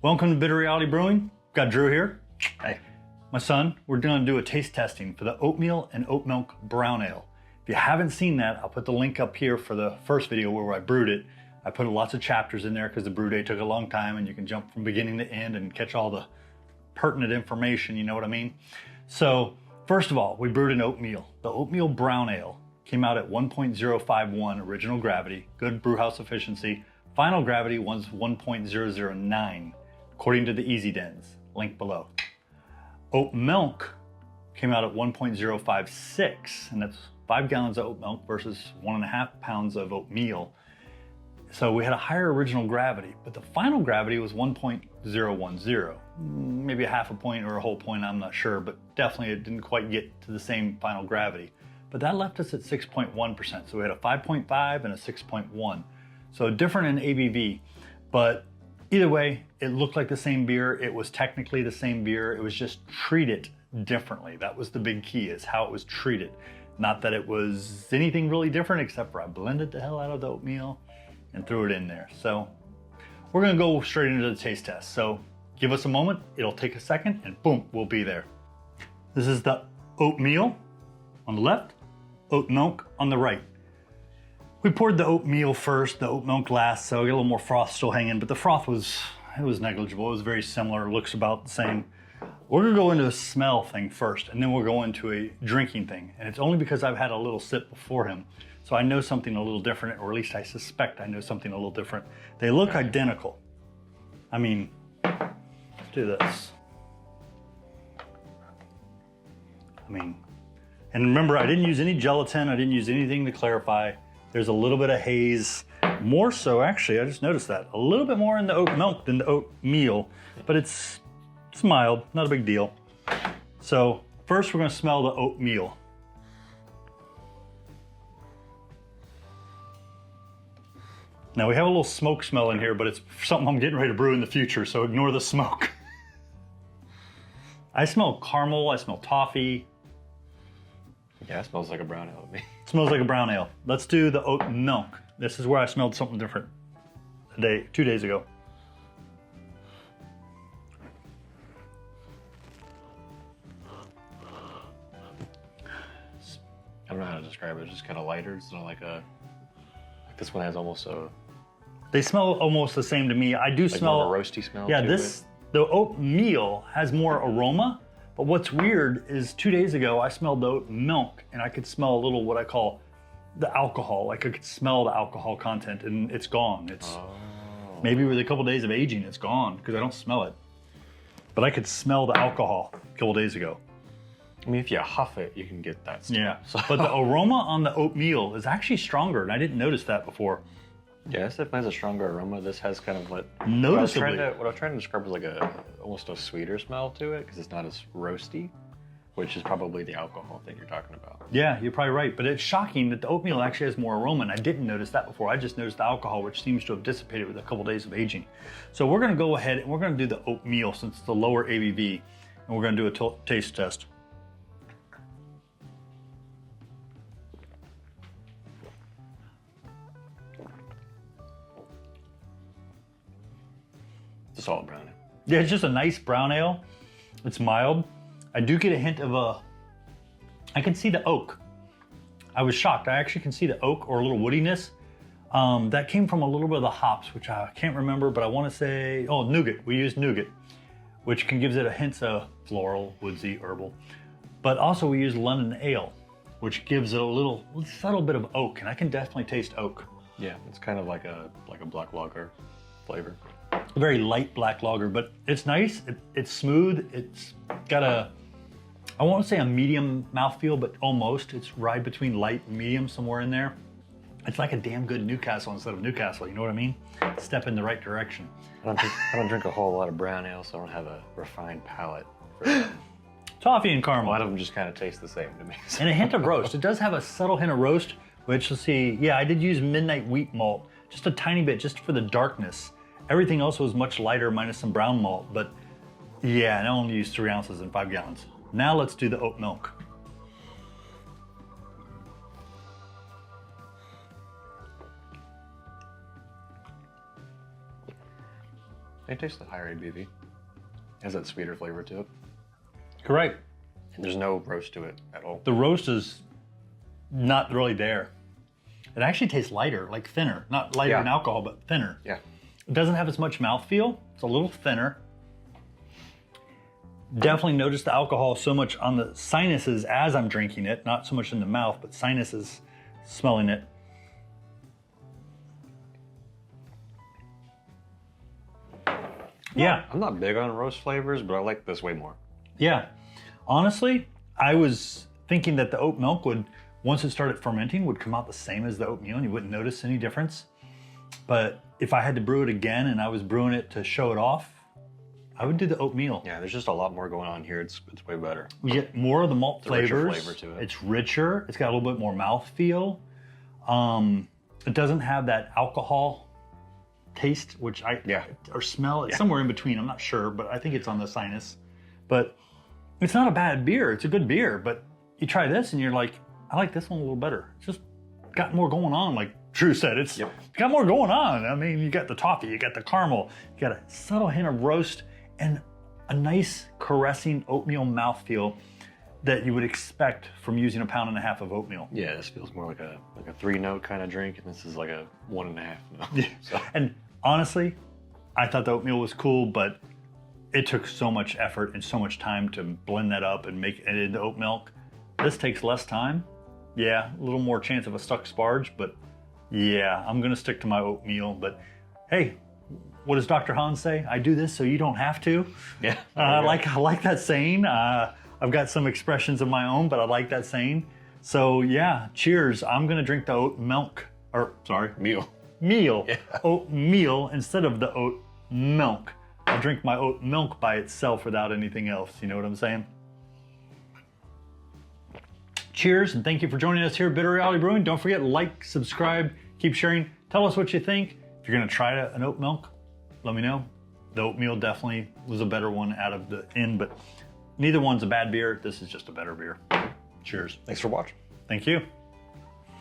Welcome to Bitter Reality Brewing. Got Drew here. Hey. My son, we're gonna do a taste testing for the Oatmeal and Oatmilk Brown Ale. If you haven't seen that, I'll put the link up here for the first video where I brewed it. I put lots of chapters in there because the brew day took a long time and you can jump from beginning to end and catch all the pertinent information, you know what I mean? So, first of all, we brewed an oatmeal. The Oatmeal Brown Ale came out at 1.051 original gravity, good brew house efficiency. Final gravity was 1.009, according to the EasyDens, link below. Oatmilk came out at 1.056, and that's 5 gallons of oat milk versus 1.5 pounds of oatmeal. So we had a higher original gravity, but the final gravity was 1.010. Maybe a half a point or a whole point, I'm not sure, but definitely it didn't quite get to the same final gravity. But that left us at 6.1%. So we had a 5.5 and a 6.1. So different in ABV, but either way, it looked like the same beer. It was technically the same beer. It was just treated differently. That was the big key, is how it was treated. Not that it was anything really different, except for I blended the hell out of the oatmeal and threw it in there. So we're gonna go straight into the taste test. So give us a moment, it'll take a second, and boom, we'll be there. This is the oatmeal on the left, oat milk on the right. We poured the oatmeal first, the oat milk last, so I got a little more froth still hanging, but the froth was negligible. It was very similar, it looks about the same. We're gonna go into a smell thing first, and then we'll go into a drinking thing. And it's only because I've had a little sip before him, so I know something a little different, or at least I suspect I know something a little different. They look identical. I mean, let's do this. And remember, I didn't use any gelatin, I didn't use anything to clarify. There's a little bit of haze, more so actually, I just noticed that. A little bit more in the oat milk than the oatmeal, but it's mild, not a big deal. So first we're gonna smell the oatmeal. Now we have a little smoke smell in here, but it's something I'm getting ready to brew in the future, so ignore the smoke. I smell caramel, I smell toffee. Yeah, it smells like a brown ale to me. It smells like a brown ale. Let's do the oat milk. This is where I smelled something different 2 days ago. I don't know how to describe it. It's just kind of lighter. It's not like this one has almost a... They smell almost the same to me. I do smell... more of a roasty smell. Yeah, the oatmeal has more aroma, but what's weird is 2 days ago I smelled the oat milk and I could smell a little what I call the alcohol. Like I could smell the alcohol content and it's gone. It's maybe with a couple days of aging it's gone because I don't smell it. But I could smell the alcohol a couple days ago. I mean, if you huff it, you can get that stuff. Yeah, but the aroma on the oatmeal is actually stronger, and I didn't notice that before. Yeah, this definitely has a stronger aroma. This has kind of what... Noticeably. What I was trying to describe was like almost a sweeter smell to it, because it's not as roasty, which is probably the alcohol thing you're talking about. Yeah, you're probably right, but it's shocking that the oatmeal actually has more aroma, and I didn't notice that before. I just noticed the alcohol, which seems to have dissipated with a couple days of aging. So we're gonna go ahead and we're gonna do the oatmeal since it's the lower ABV, and we're gonna do a taste test. It's a solid brown ale. Yeah, it's just a nice brown ale. It's mild. I do get a hint of I can see the oak. I was shocked. I actually can see the oak or a little woodiness. That came from a little bit of the hops, which I can't remember, but I want to say, nougat. We used nougat, which gives it a hint of floral, woodsy, herbal. But also we used London ale, which gives it a little subtle bit of oak, and I can definitely taste oak. Yeah, it's kind of like a black lager flavor. A very light black lager, but it's nice. It's smooth. It's got I won't say a medium mouthfeel, but almost. It's right between light and medium, somewhere in there. It's like a damn good Newcastle instead of Newcastle, you know what I mean? Step in the right direction. I don't drink a whole lot of brown ale, so I don't have a refined palate for that. Toffee and caramel. A lot of them just kind of taste the same to me. And a hint of roast. It does have a subtle hint of roast, which, let's see, yeah, I did use midnight wheat malt, just a tiny bit, just for the darkness. Everything else was much lighter, minus some brown malt, but yeah, and I only used 3 ounces in 5 gallons. Now let's do the oat milk. It tastes the higher ABV. It has that sweeter flavor to it. Correct. And there's no roast to it at all. The roast is not really there. It actually tastes lighter, like thinner. Not lighter in alcohol, but thinner. Yeah. It doesn't have as much mouthfeel. It's a little thinner. Definitely notice the alcohol so much on the sinuses as I'm drinking it. Not so much in the mouth, but sinuses smelling it. Yeah. I'm not big on roast flavors, but I like this way more. Yeah. Honestly, I was thinking that the oat milk would, once it started fermenting, would come out the same as the oatmeal and you wouldn't notice any difference. But if I had to brew it again and I was brewing it to show it off, I would do the oatmeal. Yeah, there's just a lot more going on here. It's way better. You get more of the malt flavors. Richer flavor to it. It's richer. It's got a little bit more mouthfeel. It doesn't have that alcohol taste, which or smell. It's somewhere in between. I'm not sure, but I think it's on the sinus. But it's not a bad beer. It's a good beer. But you try this and you're like, I like this one a little better. It's just got more going on, like Drew said. It's got more going on. I mean, you got the toffee, you got the caramel, you got a subtle hint of roast, and a nice caressing oatmeal mouthfeel that you would expect from using 1.5 pounds of oatmeal. Yeah, this feels more like a 3-note kind of drink, and this is like a 1.5 note. Yeah. So. And honestly, I thought the oatmeal was cool, but it took so much effort and so much time to blend that up and make it into oat milk. This takes less time. Yeah, a little more chance of a stuck sparge, but yeah, I'm gonna stick to my oatmeal. But hey, what does Dr. Hans say? I do this so you don't have to. Yeah. I like that saying. I've got some expressions of my own, but I like that saying. So yeah, cheers. I'm gonna drink the oat milk, meal. Yeah. Oatmeal instead of the oat milk. I'll drink my oat milk by itself without anything else. You know what I'm saying? Cheers, and thank you for joining us here at Bitter Reality Brewing. Don't forget, like, subscribe, keep sharing. Tell us what you think. If you're gonna try an oat milk, let me know. The oatmeal definitely was a better one out of the end, but neither one's a bad beer. This is just a better beer. Cheers. Thanks for watching. Thank you.